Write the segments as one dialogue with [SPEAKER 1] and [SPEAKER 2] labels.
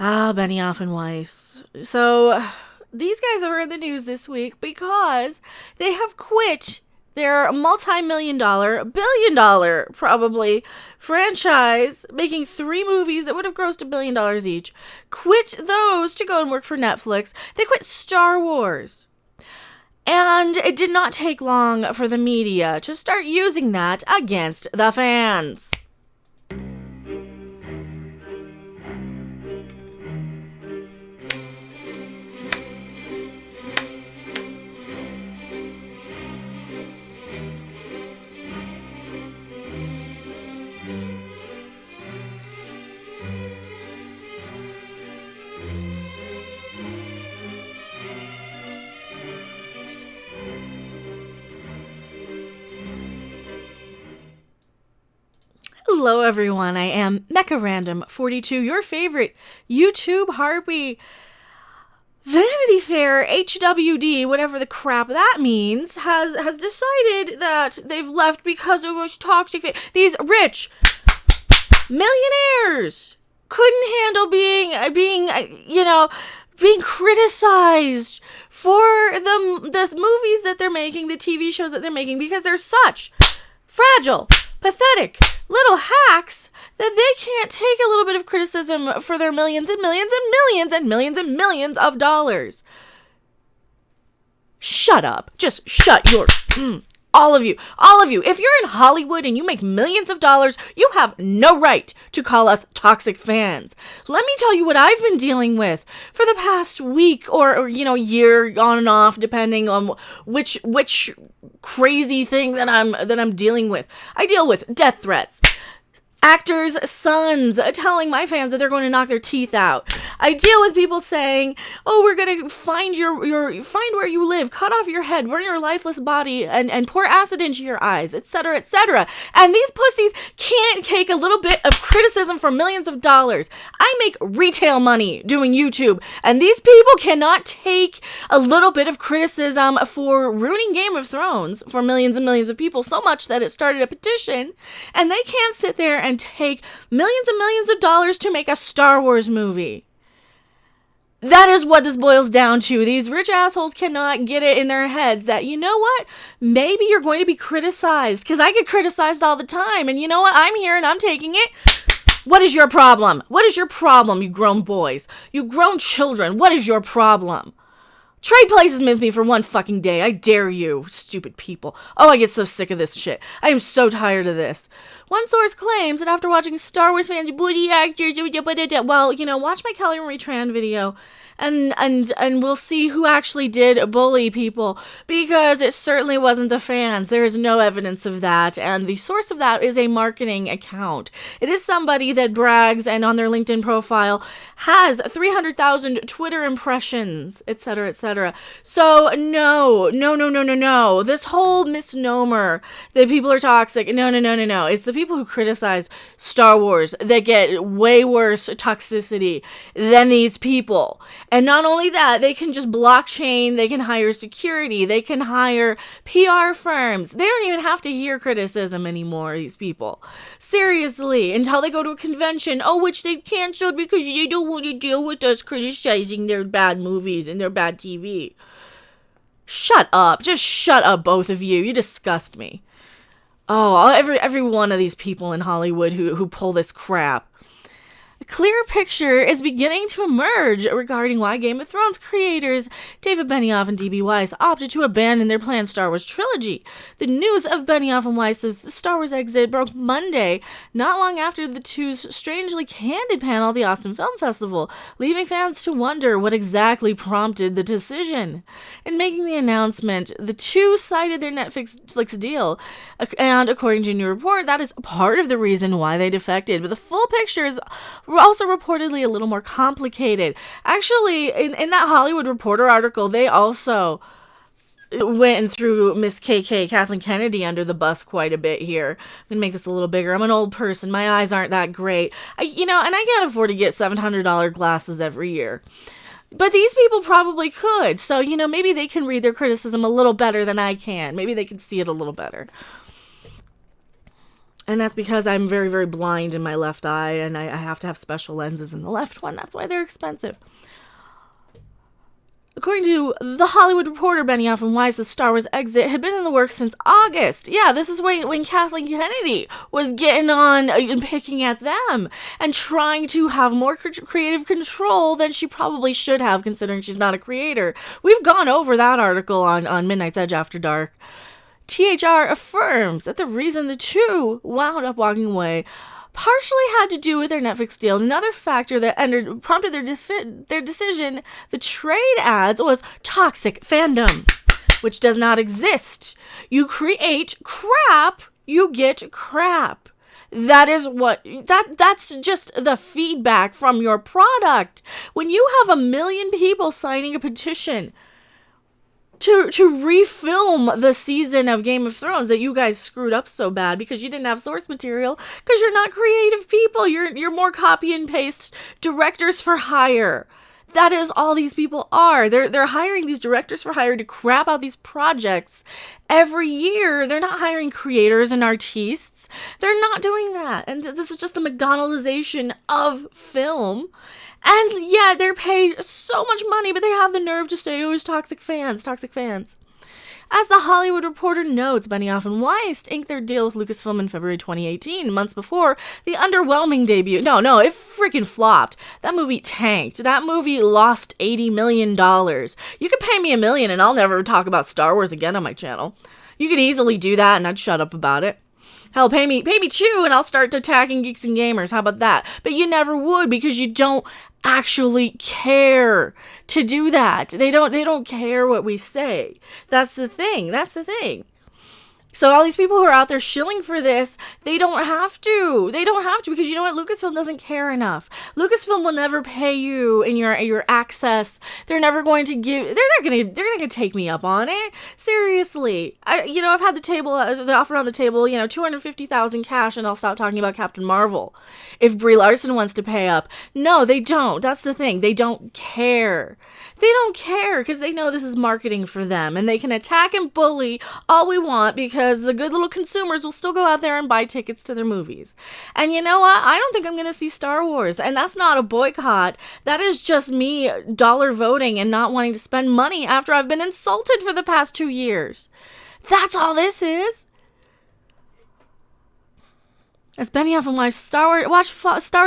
[SPEAKER 1] Ah, Benioff and Weiss. So, these guys are in the news this week because they have quit their multi-million dollar, billion dollar, probably, franchise, making 3 movies that would have grossed $1 billion each. Quit those to go and work for Netflix. They quit Star Wars. And it did not take long for the media to start using that against the fans. Hello everyone, I am Mecha Random 42, your favorite YouTube harpy. Vanity Fair, HWD, whatever the crap that means, has decided that they've left because it was toxic. These rich millionaires couldn't handle being criticized for the movies that they're making, the TV shows that they're making, because they're such fragile, pathetic little hacks that they can't take a little bit of criticism for their millions and millions and millions and millions and millions of dollars. Shut up. Just shut your... All of you. If you're in Hollywood and you make millions of dollars, you have no right to call us toxic fans. Let me tell you what I've been dealing with for the past week or year on and off, depending on which crazy thing that I'm dealing with. I deal with death threats. Actors' sons telling my fans that they're going to knock their teeth out. I deal with people saying, "Oh, we're going to find find where you live, cut off your head, burn your lifeless body, and pour acid into your eyes, etc., etc." And these pussies can't take a little bit of criticism for millions of dollars. I make retail money doing YouTube, and these people cannot take a little bit of criticism for ruining Game of Thrones for millions and millions of people so much that it started a petition, and they can't sit there and take millions and millions of dollars to make a Star Wars movie. That is what this boils down to. These rich assholes cannot get it in their heads that, you know what? Maybe you're going to be criticized, because I get criticized all the time, and you know what? I'm here and I'm taking it. What is your problem? What is your problem, you grown boys? You grown children, what is your problem? Trade places with me for one fucking day. I dare you, stupid people. Oh, I get so sick of this shit. I am so tired of this. One source claims that after watching Star Wars fans bully actors, well, watch my Kelly Marie Tran video and we'll see who actually did bully people, because it certainly wasn't the fans. There is no evidence of that, and the source of that is a marketing account. It is somebody that brags and on their LinkedIn profile has 300,000 Twitter impressions, etc., etc. So no. This whole misnomer that people are toxic, no. It's the people who criticize Star Wars that get way worse toxicity than these people. And not only that, they can just blockchain, they can hire security, they can hire PR firms. They don't even have to hear criticism anymore, these people. Seriously, until they go to a convention, which they canceled because they don't want to deal with us criticizing their bad movies and their bad TV. Shut up. Just shut up, both of you. You disgust me. Oh, every one of these people in Hollywood who pull this crap. A clear picture is beginning to emerge regarding why Game of Thrones creators David Benioff and D.B. Weiss opted to abandon their planned Star Wars trilogy. The news of Benioff and Weiss's Star Wars exit broke Monday, not long after the two's strangely candid panel at the Austin Film Festival, leaving fans to wonder what exactly prompted the decision. In making the announcement, the two cited their Netflix deal, and according to a new report, that is part of the reason why they defected. But the full picture is also reportedly a little more complicated. Actually, in that Hollywood Reporter article, they also went through Miss Kathleen Kennedy under the bus quite a bit here. I'm gonna make this a little bigger. I'm an old person. My eyes aren't that great. And I can't afford to get $700 glasses every year. But these people probably could. So, maybe they can read their criticism a little better than I can. Maybe they can see it a little better. And that's because I'm very, very blind in my left eye, and I have to have special lenses in the left one. That's why they're expensive. According to The Hollywood Reporter, Benioff and Weiss' Star Wars exit had been in the works since August. Yeah, this is when Kathleen Kennedy was getting on and picking at them and trying to have more creative control than she probably should have, considering she's not a creator. We've gone over that article on Midnight's Edge After Dark. THR affirms that the reason the two wound up walking away partially had to do with their Netflix deal. Another factor that prompted their decision, the trade ads, was toxic fandom, which does not exist. You create crap, you get crap. That is that's just the feedback from your product. When you have 1 million people signing a petition to refilm the season of Game of Thrones that you guys screwed up so bad because you didn't have source material, because you're not creative people. You're more copy and paste directors for hire. That is all these people are. They're hiring these directors for hire to crap out these projects every year. They're not hiring creators and artists. They're not doing that. And this is just the McDonaldization of film. And yeah, they're paid so much money, but they have the nerve to say, oh, it's toxic fans. As The Hollywood Reporter notes, Benioff and Weiss inked their deal with Lucasfilm in February 2018, months before the underwhelming debut. No, it freaking flopped. That movie tanked. That movie lost $80 million. You could pay me $1 million and I'll never talk about Star Wars again on my channel. You could easily do that and I'd shut up about it. Hell, pay me chew and I'll start attacking geeks and gamers. How about that? But you never would, because you don't actually care to do that. They don't care what we say. That's the thing. So all these people who are out there shilling for this, they don't have to, because you know what? Lucasfilm doesn't care enough. Lucasfilm will never pay you in your access. They're never going to give, they're not going to take me up on it. Seriously. I've had the offer on the table, $250,000 cash, and I'll stop talking about Captain Marvel if Brie Larson wants to pay up. No, they don't. That's the thing. They don't care. They don't care because they know this is marketing for them, and they can attack and bully all we want because the good little consumers will still go out there and buy tickets to their movies. And you know what? I don't think I'm going to see Star Wars, and that's not a boycott. That is just me dollar voting and not wanting to spend money after I've been insulted for the past 2 years. That's all this is. As Benioff and Weiss Star Wars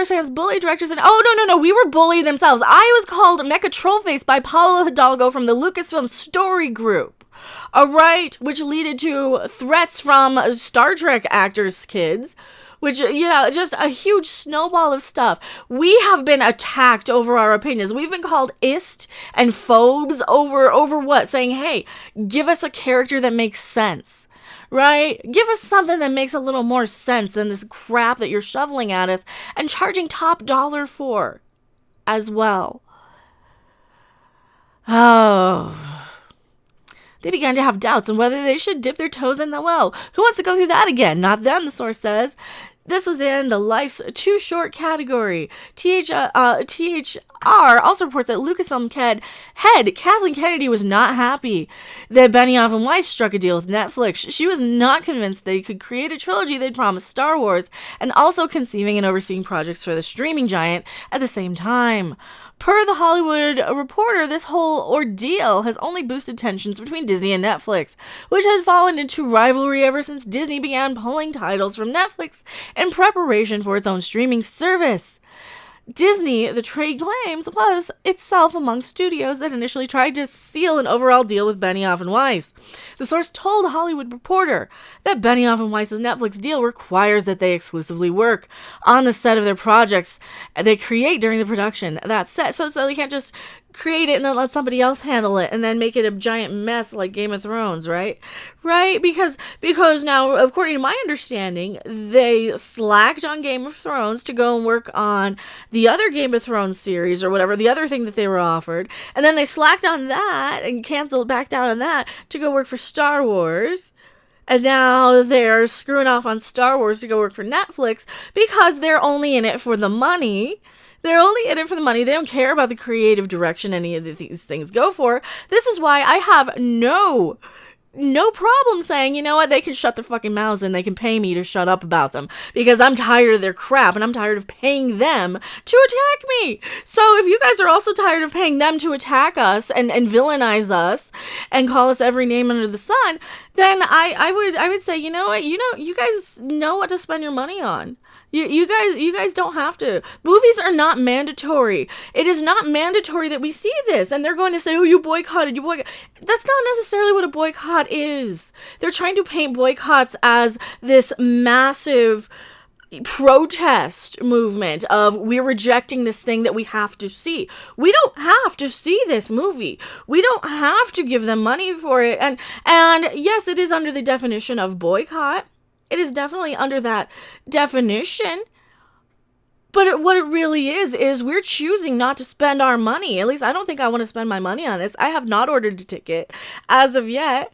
[SPEAKER 1] fans bully directors, and no, we were bullied themselves. I was called Mecha Trollface by Paulo Hidalgo from the Lucasfilm Story Group, alright, which led to threats from Star Trek actors' kids, which, just a huge snowball of stuff. We have been attacked over our opinions. We've been called ist and phobes over what? Saying, hey, give us a character that makes sense. Right? Give us something that makes a little more sense than this crap that you're shoveling at us and charging top dollar for as well. Oh. They began to have doubts on whether they should dip their toes in the well. Who wants to go through that again? Not them, the source says. This was in the Life's Too Short category. THR also reports that Lucasfilm head Kathleen Kennedy was not happy that Benioff and Weiss struck a deal with Netflix. She was not convinced they could create a trilogy they'd promised Star Wars and also conceiving and overseeing projects for the streaming giant at the same time. Per The Hollywood Reporter, this whole ordeal has only boosted tensions between Disney and Netflix, which has fallen into rivalry ever since Disney began pulling titles from Netflix in preparation for its own streaming service. Disney, the trade claims, was itself among studios that initially tried to seal an overall deal with Benioff and Weiss. The source told Hollywood Reporter that Benioff and Weiss's Netflix deal requires that they exclusively work on the set of their projects they create during the production. That's set, so they can't just create it and then let somebody else handle it and then make it a giant mess like Game of Thrones, right? Right? Because now, according to my understanding, they slacked on Game of Thrones to go and work on the other Game of Thrones series or whatever, the other thing that they were offered. And then they slacked on that and backed out on that to go work for Star Wars. And now they're screwing off on Star Wars to go work for Netflix because they're only in it for the money. They're only in it for the money. They don't care about the creative direction any of these things go for. This is why I have no no problem saying, you know what, they can shut their fucking mouths and they can pay me to shut up about them because I'm tired of their crap and I'm tired of paying them to attack me. So if you guys are also tired of paying them to attack us and villainize us and call us every name under the sun, then I would say, you know what, you guys know what to spend your money on. You guys don't have to. Movies are not mandatory. It is not mandatory that we see this. And they're going to say, oh, you boycotted. That's not necessarily what a boycott is. They're trying to paint boycotts as this massive protest movement of we're rejecting this thing that we have to see. We don't have to see this movie. We don't have to give them money for it. And yes, it is under the definition of boycott. It is definitely under that definition. But what it really is we're choosing not to spend our money. At least I don't think I want to spend my money on this. I have not ordered a ticket as of yet.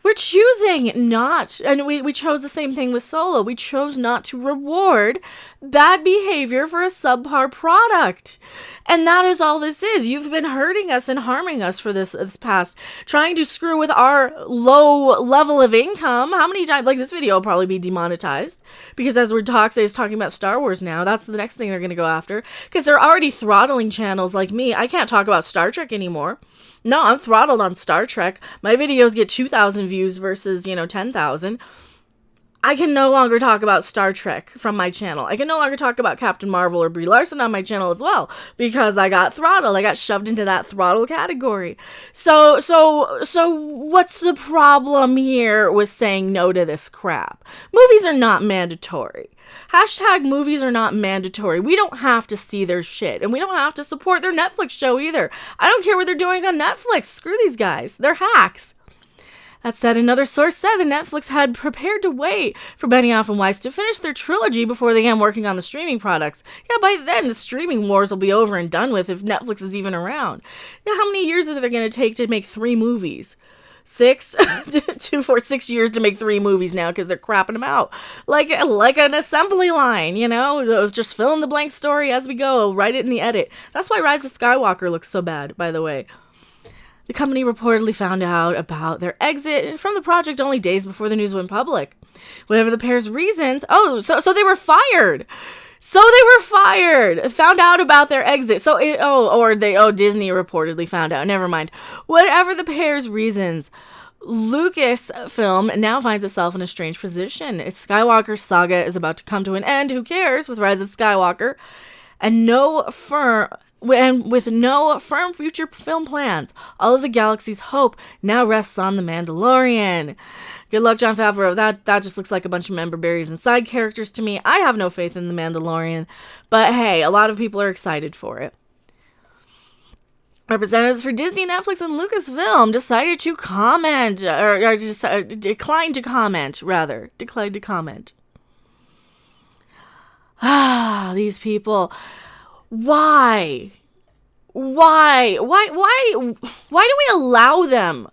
[SPEAKER 1] We're choosing not, and we chose the same thing with Solo. We chose not to reward bad behavior for a subpar product. And that is all this is. You've been hurting us and harming us for this past, trying to screw with our low level of income. How many times, like this video will probably be demonetized because as we're talking about Star Wars now, that's the next thing they're going to go after because they're already throttling channels like me. I can't talk about Star Trek anymore. No, I'm throttled on Star Trek. My videos get 2,000 views versus, 10,000. I can no longer talk about Star Trek from my channel. I can no longer talk about Captain Marvel or Brie Larson on my channel as well because I got throttled. I got shoved into that throttle category. So what's the problem here with saying no to this crap? Movies are not mandatory. Hashtag movies are not mandatory. We don't have to see their shit. And we don't have to support their Netflix show either. I don't care what they're doing on Netflix. Screw these guys. They're hacks. That said, another source said that Netflix had prepared to wait for Benioff and Weiss to finish their trilogy before they began working on the streaming products. Yeah, by then, the streaming wars will be over and done with if Netflix is even around. Now, how many years are they going to take to make 3 movies? 6? 6 years to make 3 movies now because they're crapping them out. Like an assembly line, just fill in the blank story as we go, write it in the edit. That's why Rise of Skywalker looks so bad, by the way. The company reportedly found out about their exit from the project only days before the news went public. Whatever the pair's reasons, so they were fired. Found out about their exit. Disney reportedly found out. Never mind. Whatever the pair's reasons, Lucasfilm now finds itself in a strange position. Its Skywalker saga is about to come to an end. Who cares? With Rise of Skywalker, with no firm future film plans, all of the galaxy's hope now rests on The Mandalorian. Good luck, Jon Favreau. That just looks like a bunch of member berries and side characters to me. I have no faith in The Mandalorian, but hey, a lot of people are excited for it. Representatives for Disney, Netflix, and Lucasfilm decided to comment, or just declined to comment. These people. Why? Why do we allow them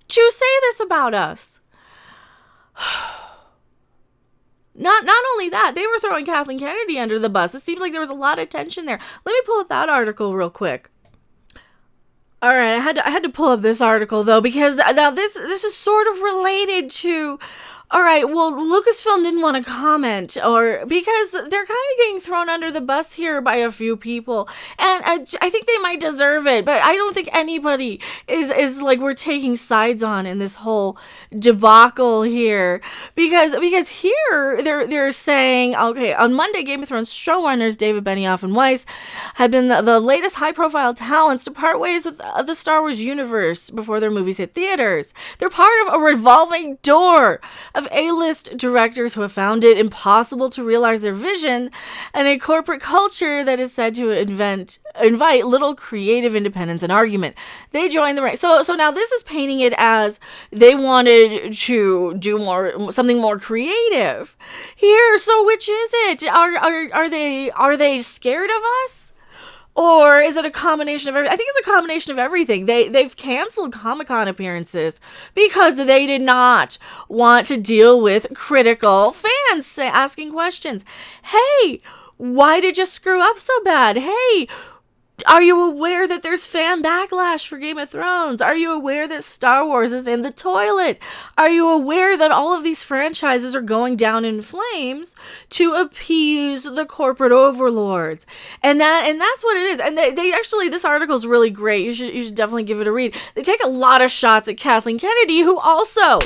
[SPEAKER 1] to say this about us? Not only that, they were throwing Kathleen Kennedy under the bus. It seemed like there was a lot of tension there. Let me pull up that article real quick. All right, I had to pull up this article though because now this is sort of related to. All right, well, Lucasfilm didn't want to comment, or because they're kind of getting thrown under the bus here by a few people, and I think they might deserve it, but I don't think anybody is like we're taking sides on in this whole debacle here, because here they're saying, okay, on Monday, Game of Thrones showrunners David Benioff and Weiss had been the latest high-profile talents to part ways with the Star Wars universe before their movies hit theaters. They're part of a revolving door of A-list directors who have found it impossible to realize their vision and a corporate culture that is said to invite little creative independence and argument. They joined the ranks. So now this is painting it as they wanted to do something more creative here. So which is it? Are they scared of us? Or is it a combination of everything? I think it's a combination of everything. They've canceled Comic-Con appearances because they did not want to deal with critical fans asking questions. Hey, why did you screw up so bad? Hey, Are you aware that there's fan backlash for Game of Thrones? Are you aware that Star Wars is in the toilet? Are you aware that all of these franchises are going down in flames to appease the corporate overlords? And that's what it is. And they actually, this article is really great. You should definitely give it a read. They take a lot of shots at Kathleen Kennedy, who also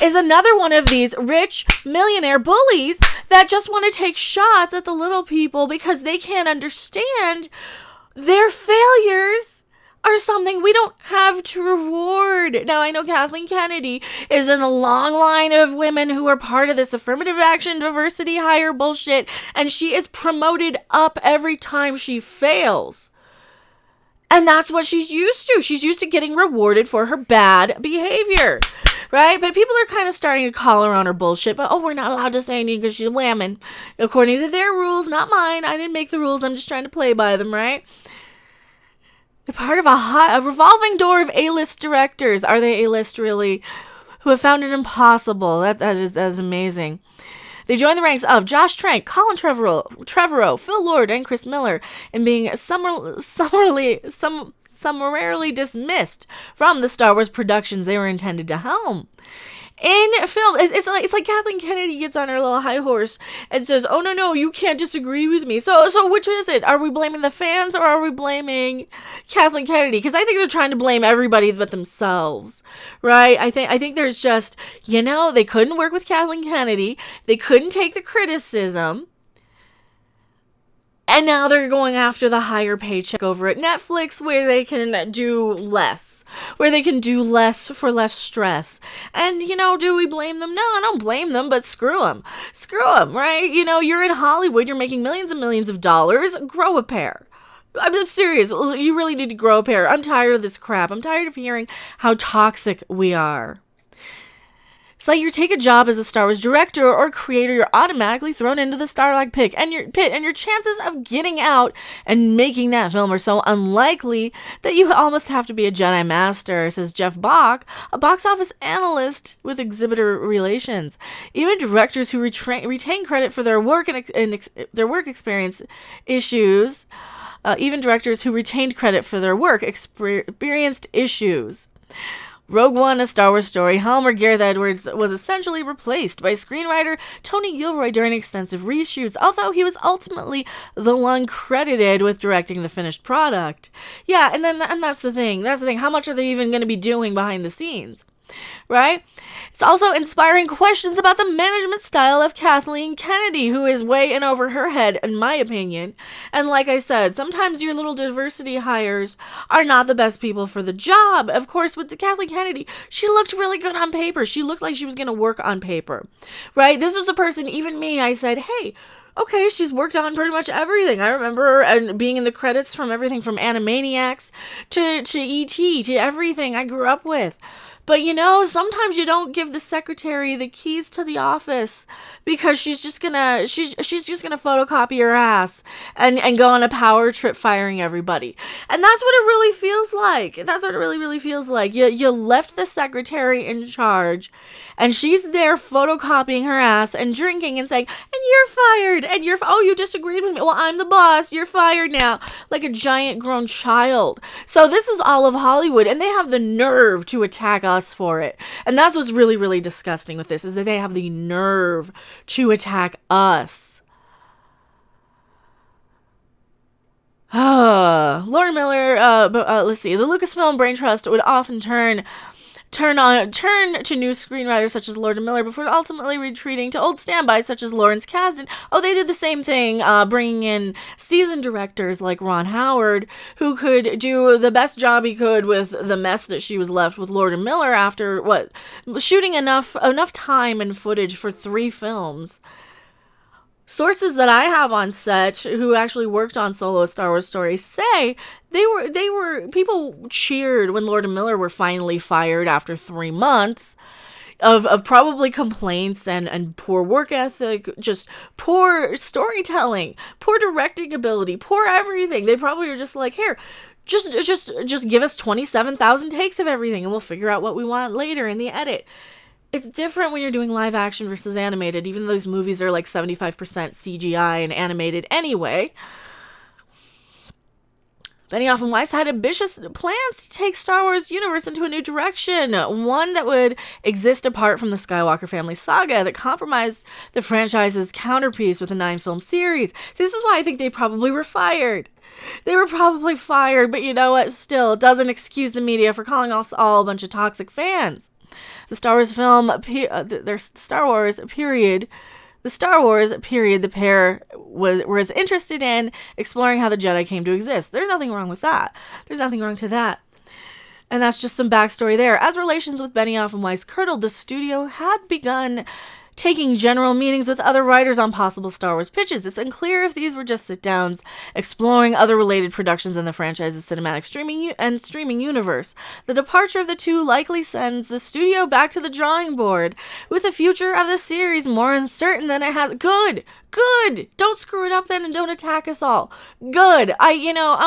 [SPEAKER 1] is another one of these rich millionaire bullies that just want to take shots at the little people because they can't understand their failures are something we don't have to reward. Now, I know Kathleen Kennedy is in a long line of women who are part of this affirmative action, diversity hire bullshit, and she is promoted up every time she fails. And that's what she's used to. She's used to getting rewarded for her bad behavior, right? But people are kind of starting to call her on her bullshit. But, we're not allowed to say anything because she's a woman. According to their rules, not mine. I didn't make the rules. I'm just trying to play by them, right? They're part of a revolving door of A-list directors. Are they A-list, really? Who have found it impossible. That is amazing. They join the ranks of Josh Trank, Colin Trevorrow, Phil Lord, and Chris Miller in being summarily dismissed from the Star Wars productions they were intended to helm. In film, it's like Kathleen Kennedy gets on her little high horse and says, "Oh no, you can't disagree with me." So which is it? Are we blaming the fans or are we blaming Kathleen Kennedy? Because I think they're trying to blame everybody but themselves, right? I think there's just, they couldn't work with Kathleen Kennedy, they couldn't take the criticism. And now they're going after the higher paycheck over at Netflix where they can do less. Where they can do less for less stress. And, do we blame them? No, I don't blame them, but screw them. Screw them, right? You're in Hollywood, you're making millions and millions of dollars. Grow a pair. I'm serious. You really need to grow a pair. I'm tired of this crap. I'm tired of hearing how toxic we are. It's like you take a job as a Star Wars director or creator, you're automatically thrown into the Starlight pit, and your chances of getting out and making that film are so unlikely that you almost have to be a Jedi Master, says Jeff Bach, a box office analyst with exhibitor relations. Even directors who retain credit for their work and their work experience issues, even directors who retained credit for their work experienced issues. Rogue One, A Star Wars Story, Helmer Gareth Edwards was essentially replaced by screenwriter Tony Gilroy during extensive reshoots, although he was ultimately the one credited with directing the finished product. Yeah, and that's the thing. How much are they even going to be doing behind the scenes? Right? It's also inspiring questions about the management style of Kathleen Kennedy, who is way in over her head, in my opinion. And like I said, sometimes your little diversity hires are not the best people for the job. Of course, with Kathleen Kennedy, she looked really good on paper. She looked like she was going to work on paper. Right? This is the person, even me, I said, hey, okay, she's worked on pretty much everything. I remember and being in the credits from everything from Animaniacs to E.T. to everything I grew up with. But sometimes you don't give the secretary the keys to the office because she's just gonna photocopy her ass and go on a power trip firing everybody. And that's what it really feels like. That's what it really feels like. You left the secretary in charge and she's there photocopying her ass and drinking and saying, "And you're fired, and you disagreed with me. Well, I'm the boss. You're fired now." Like a giant grown child. So this is all of Hollywood, and they have the nerve to attack us for it. And that's what's really disgusting with this, is that they have the nerve to attack us. Laura Miller, let's see. The Lucasfilm Brain Trust would often turn to new screenwriters such as Lord Miller before ultimately retreating to old standbys such as Lawrence Kasdan. They did the same thing, bringing in seasoned directors like Ron Howard, who could do the best job he could with the mess that she was left with Lord Miller after shooting enough time and footage for 3 films. Sources that I have on set who actually worked on Solo Star Wars Story say people cheered when Lord and Miller were finally fired after 3 months of probably complaints and poor work ethic, just poor storytelling, poor directing ability, poor everything. They probably are just like, here, just give us 27,000 takes of everything and we'll figure out what we want later in the edit. It's different when you're doing live action versus animated, even though those movies are like 75% CGI and animated anyway. Benioff and Weiss had ambitious plans to take Star Wars universe into a new direction, one that would exist apart from the Skywalker family saga that compromised the franchise's counterpiece with a 9-film series. See, this is why I think they probably were fired. They were probably fired, but you know what? Still, it doesn't excuse the media for calling us all a bunch of toxic fans. The Star Wars period, the pair was interested in exploring how the Jedi came to exist. There's nothing wrong with that. There's nothing wrong to that. And that's just some backstory there. As relations with Benioff and Weiss curdled, the studio had begun taking general meetings with other writers on possible Star Wars pitches. It's unclear if these were just sit-downs, exploring other related productions in the franchise's cinematic streaming universe. The departure of the two likely sends the studio back to the drawing board, with the future of the series more uncertain than it has. Good! Don't screw it up then and don't attack us all. Good. I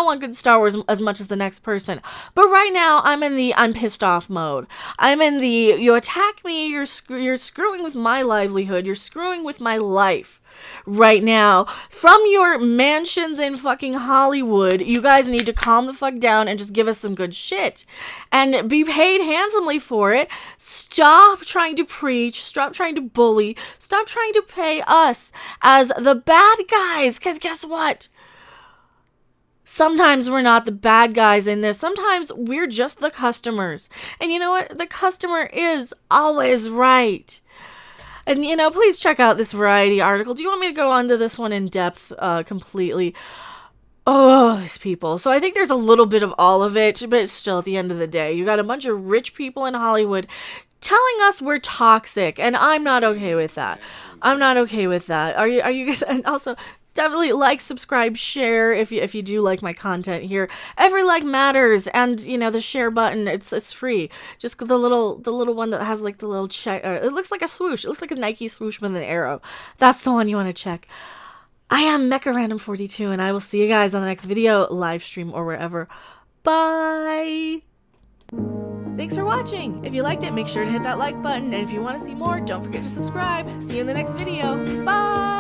[SPEAKER 1] want good Star Wars as much as the next person. But right now, I'm in the I'm pissed off mode. I'm in the you attack me, you're screwing with my livelihood, you're screwing with my life. Right now, from your mansions in fucking Hollywood, you guys need to calm the fuck down and just give us some good shit and be paid handsomely for it. Stop trying to preach, stop trying to bully, stop trying to pay us as the bad guys, because guess what? Sometimes we're not the bad guys in this. Sometimes we're just the customers. And you know what? The customer is always right. And, please check out this Variety article. Do you want me to go on to this one in depth completely? Oh, these people. So I think there's a little bit of all of it, but still, at the end of the day, you got a bunch of rich people in Hollywood telling us we're toxic, and I'm not okay with that. I'm not okay with that. Are you guys? And also, definitely like, subscribe, share if you do like my content here. Every like matters, and the share button, it's free. Just the little one that has like the little check. It looks like a swoosh. It looks like a Nike swoosh with an arrow. That's the one you want to check. I am Mecha Random 42, and I will see you guys on the next video, live stream, or wherever. Bye. Thanks for watching. If you liked it, make sure to hit that like button, and if you want to see more, don't forget to subscribe. See you in the next video. Bye.